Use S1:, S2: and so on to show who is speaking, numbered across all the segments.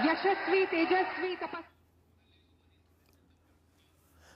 S1: યશસ્વી તેજસ્વી તપસ્વી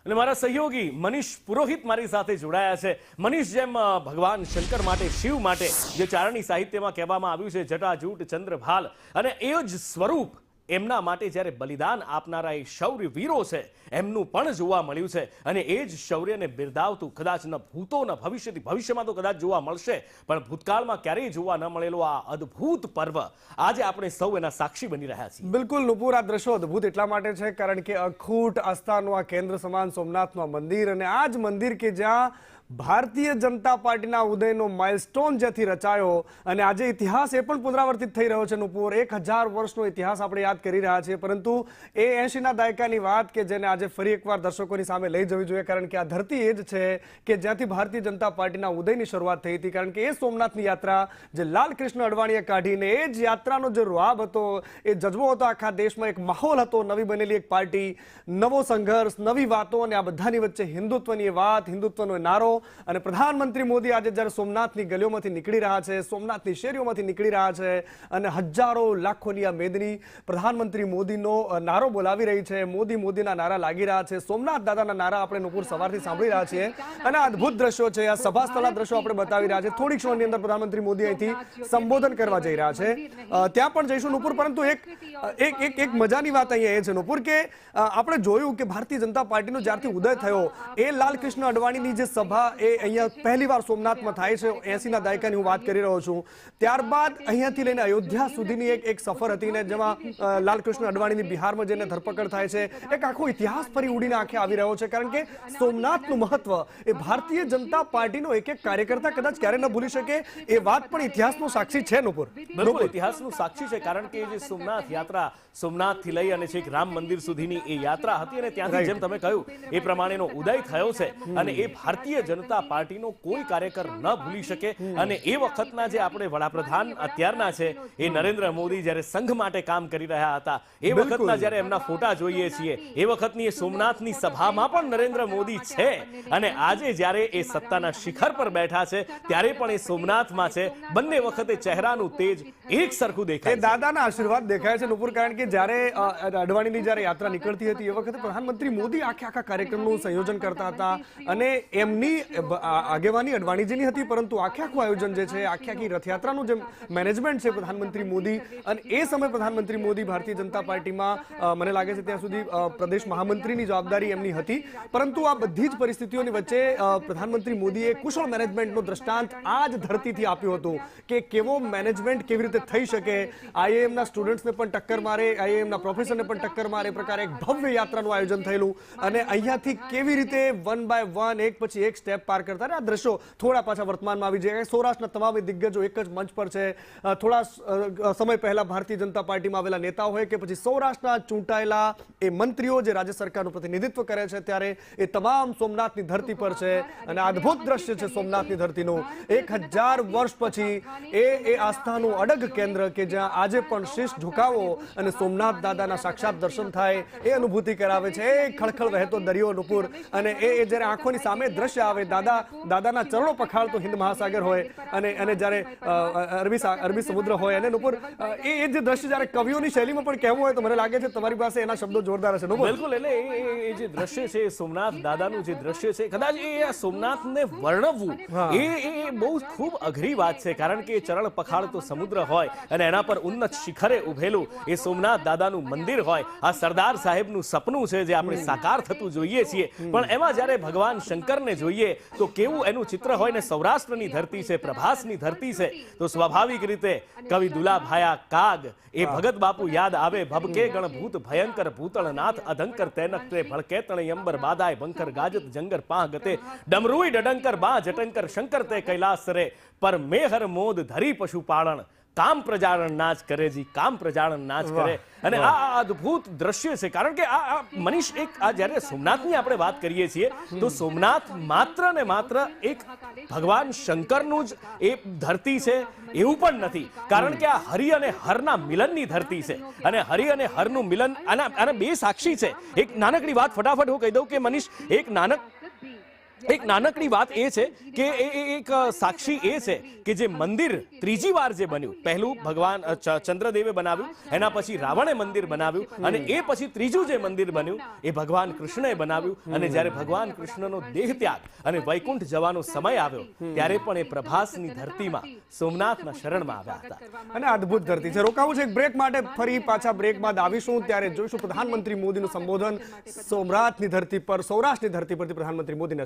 S2: અને મારા સહયોગી મનીષ પુરોહિત મારી સાથે જોડાયા છે। મનીષ, જેમ ભગવાન શંકર માટે, શિવ માટે જે ચારણી સાહિત્યમાં કહેવામાં આવ્યું છે જટાજૂટ ચંદ્રભાલ, અને એ જ સ્વરૂપ એમના માટે જ્યારે બલિદાન આપનારા એ શૌર્ય વીરો છે એમનું પણ જોવા મળ્યું છે। અને એ જ શૌર્યને બિરદાવતું કદાચ ન ભૂતો ન ભવિષ્યથી, ભવિષ્યમાં તો કદાચ જોવા મળશે પણ ભૂતકાળમાં ક્યારેય જોવા ન મળેલો આ અદ્ભુત પર્વ આજે આપણે સૌ એના સાક્ષી બની રહ્યા છીએ।
S3: બિલકુલ નુપુર, આ દ્રશ્યો અદ્ભુત એટલા માટે છે કારણ કે અખૂટ આસ્થાનું આ કેન્દ્ર સમાન સોમનાથનું આ મંદિર, અને આ જ મંદિર કે જ્યાં ભારતીય જનતા પાર્ટીના ઉદયનો માઇલસ્ટોન જ્યાંથી રચાયો, અને આજે ઇતિહાસ એ પણ પુનરાવર્તિત થઈ રહ્યો છે નુપુર। 1000 વર્ષનો ઇતિહાસ આપણે યાદ કરી રહ્યા છીએ, પરંતુ એ 80ના દાયકાની વાત કે જેને આજે ફરી એકવાર દર્શકોની સામે લઈ જવી જોઈએ, કારણ કે આ ધરતી એ જ છે કે જ્યાંથી ભારતીય જનતા પાર્ટીના ઉદયની શરૂઆત થઈ હતી। કારણ કે એ સોમનાથની યાત્રા જે લાલકૃષ્ણ અડવાણીએ કાઢીને, એ જ યાત્રાનો જે રૂઆબ હતો, એ જજ્બો હતો આખા દેશમાં, એક માહોલ હતો, નવી બનેલી એક પાર્ટી, નવો સંઘર્ષ, નવી વાતો, અને આ બધાની વચ્ચે હિન્દુત્વની વાત, હિન્દુત્વનો નારો, અને પ્રધાનમંત્રી મોદી આજે જ્યારે સોમનાથની ગલીઓમાંથી નીકળી રહ્યા છે, સોમનાથની શેરીઓમાંથી નીકળી રહ્યા છે, અને હજારો લાખોની આ મેદની પ્રધાનમંત્રી મોદીનો નારો બોલાવી રહી છે, મોદી મોદીના નારા લાગી રહ્યા છે, સોમનાથ દાદાના નારા આપણે નુપુર સવારથી સાંભળી રહ્યા છીએ, અને આ અદ્ભુત દ્રશ્યો છે, આ સભા સ્થળના દ્રશ્યો આપણે બતાવી રહ્યા છે। થોડી ક્ષણોની અંદર પ્રધાનમંત્રી મોદી અહીંથી સંબોધન કરવા જઈ રહ્યા છે, ત્યાં પણ જઈશું નુપુર, પરંતુ એક મજાની વાત અહીંયા એ છે નુપુર કે આપણે જોયું કે ભારતીય જનતા પાર્ટીનો જ્યારથી ઉદય થયો, એ લાલકૃષ્ણ અડવાણીની જે સભા એ અહીંયા પહેલીવાર સોમનાથમાં થાય છે। 80ના દાયકાની હું વાત કરી રહ્યો છું। ત્યારબાદ અહીંયાથી લઈને અયોધ્યા સુધીની એક સફર હતી, ને જેમાં લાલકૃષ્ણ અડવાણીની બિહારમાં જઈને ધરપકડ થાય છે, એક આખો ઇતિહાસ ફરી ઉડીને આંખે આવી રહ્યો છે, કારણ કે સોમનાથનું મહત્વ એ ભારતીય જનતા પાર્ટીનો એક કાર્યકર્તા કદાચ ક્યારે ન ભૂલી શકે, એ વાત પણ ઇતિહાસનો સાક્ષી છે નુપુર।
S2: બિલકુલ ઇતિહાસનું સાક્ષી છે, કારણ કે જે સોમનાથ યાત્રા, સોમનાથથી લઈ અને છેક રામ મંદિર સુધીની એ યાત્રા હતી, અને ત્યાંથી જેમ તમે કહ્યું એ પ્રમાણેનો ઉદય થયો છે, અને એ ભારતીય જનતા પાર્ટીનો કોઈ કાર્યકર ન ભૂલી શકે। અને એ વખતના જે આપણે વડાપ્રધાન અત્યારના છે એ નરેન્દ્ર મોદી જ્યારે સંઘ માટે કામ કરી રહ્યા હતા, એ વખતના જ્યારે એમના ફોટા જોઈએ છીએ, એ વખતની એ સોમનાથની સભામાં પણ નરેન્દ્ર મોદી છે, અને આજે જ્યારે એ સત્તાના શિખર પર બેઠા છે ત્યારે પણ એ સોમનાથમાં છે। બંને વખતે ચહેરાનું તેજ એક સરખું દેખાય,
S3: દાદાના આશીર્વાદ દેખાય છે નુપુર, કારણ કે જ્યારે અડવાણીની જ્યારે યાત્રા નીકળતી હતી એ વખતે પ્રધાનમંત્રી મોદી આખા કાર્યક્રમનું સંયોજન કરતા હતા, અને એમની આગેવાની અડવાણીજીની હતી, પરંતુ આખું આયોજન જે છે, આખી રથયાત્રાનું જે મેનેજમેન્ટ છે પ્રધાનમંત્રી મોદી, અને એ સમયે પ્રધાનમંત્રી મોદી ભારતીય જનતા પાર્ટીમાં મને લાગે છે ત્યાં સુધી પ્રદેશ મહામંત્રીની જવાબદારી એમની હતી, પરંતુ આ બધી જ પરિસ્થિતિઓની વચ્ચે પ્રધાનમંત્રી મોદીએ કુશળ મેનેજમેન્ટનો દ્રષ્ટાંત આ જ ધરતીથી આપ્યું હતું કે કેવો મેનેજમેન્ટ કેવી રીતે થઈ શકે, આઈઆઈએમના સ્ટુડન્ટ્સને પણ ટક્કર મારે, આઈઆઈએમના પ્રોફેસરને પણ ટક્કર મારે, એ પ્રકારે એક ભવ્ય યાત્રાનું આયોજન થયેલું, અને અહીંયાથી કેવી રીતે વન બાય વન, એક પછી એક સ્ટેપ પાર કરતા આ દ્રશ્યો થોડા પાછા વર્તમાનમાં આવી જાય। સૌરાષ્ટ્રના તમામ દિગ્ગજો એક જ મંચ પર છે, થોડા સમય પહેલા ભારતીય જનતા પાર્ટીમાં આવેલા નેતાઓ હોય કે પછી સૌરાષ્ટ્રના ચૂંટાયેલા એ મંત્રીઓ જે રાજ્ય સરકારનું પ્રતિનિધિત્વ કરે છે, ત્યારે એ તમામ સોમનાથની ધરતી પર છે, અને અદ્ભુત દ્રશ્ય છે સોમનાથની ધરતીનું। 1000 વર્ષ પછી એ આસ્થાનું અડગ કેન્દ્ર કે જ્યાં આજે પણ શીશ ઝુકાવો અને સોમનાથ દાદાના સાક્ષાત દર્શન થાય, એ અનુભૂતિ કરાવે છે, એ ખળખળ વહેતો દરિયો નુપુર, અને એ જ્યારે આંખોની સામે દ્રશ્ય આવે, દાદાના ચરણો પખાળતો હિન્દ મહાસાગર હોય, અને જ્યારે અરબી સમુદ્ર હોય, અને નુપુર એ જે દ્રશ્ય જ્યારે કવિઓની શૈલીમાં પણ કહેવું હોય તો મને લાગે છે તમારી પાસે એના શબ્દો જોરદાર હશે નુપુર।
S2: બિલકુલ, એટલે એ જે દ્રશ્ય છે, સોમનાથ દાદાનું જે દ્રશ્ય છે, કદાચ એ સોમનાથને વર્ણવવું એ બહુ ખૂબ અઘરી વાત છે, કારણ કે ચરણ પખાળતો સમુદ્ર હોય અને એના પર ઉન્નત શિખરે ઉભેલું એ સોમનાથ દાદાનું મંદિર હોય, આ સરદાર સાહેબનું સપનું છે જે આપણે સાકાર થતું જોઈએ છીએ, પણ એમાં જ્યારે ભગવાન શંકરને જોઈએ તો કેવું એનું ચિત્ર હોય, ને સૌરાષ્ટ્રની ધરતી છે, પ્રભાસની ધરતી છે, તો સ્વાભાવિક રીતે કવિ દુલાભાયા કાગ એ ભગત બાપુ યાદ આવે। ભબકે ગણભૂત ભયંકર ભૂતળનાથ અધંકર તૈનક તે ભળકે તણયંબર બાદાય બંકર ગાજત જંગર પાહ ગતે ડમરુઈ ડડંકર બા જટંકર શંકર તે કૈલાસ રે પર મેહર મોદ ધરી પશુપાલન કામ પ્રજારણ નાચ કરે જી, કામ પ્રજારણ નાચ કરે। અને આ અદ્ભુત દ્રશ્ય છે, કારણ કે આ મનીષ એક આ જ્યારે સોમનાથની આપણે વાત કરીએ છીએ તો સોમનાથ માત્ર ને માત્ર એક ભગવાન શંકરનું જ એ ધરતી છે એવું પણ નથી, કારણ કે આ હરિ અને હરના મિલનની ધરતી છે, અને હરિ અને હરનું મિલન આના બે સાક્ષી છે। એક નાનકડી વાત ફટાફટ હું કહી દઉં કે મનીષ, એક એક નાનકડી વાત એ છે કે એક સાક્ષી એ છે કે જે મંદિર ત્રીજી વાર જે બન્યું, પહેલું ભગવાન ચંદ્રદેવે બનાવ્યું, એના પછી રાવણે મંદિર બનાવ્યું અને એ પછી ત્રીજું જે મંદિર બન્યું એ ભગવાન કૃષ્ણએ બનાવ્યું. અને જ્યારે ભગવાન કૃષ્ણનો દેહ ત્યાગ અને વૈકુંઠ જવાનો સમય આવ્યો ત્યારે પણ એ પ્રભાસની ધરતીમાં સોમનાથના શરણમાં આવ્યા હતા.
S3: અને અદ્ભુત ધરતી છે. રોકાવું છે એક બ્રેક માટે, ફરી પાછા બ્રેક બાદ આવીશું ત્યારે જોઈશું પ્રધાનમંત્રી મોદીનું સંબોધન સોમનાથની ધરતી પર, સૌરાષ્ટ્રની ધરતી પરથી પ્રધાનમંત્રી મોદીને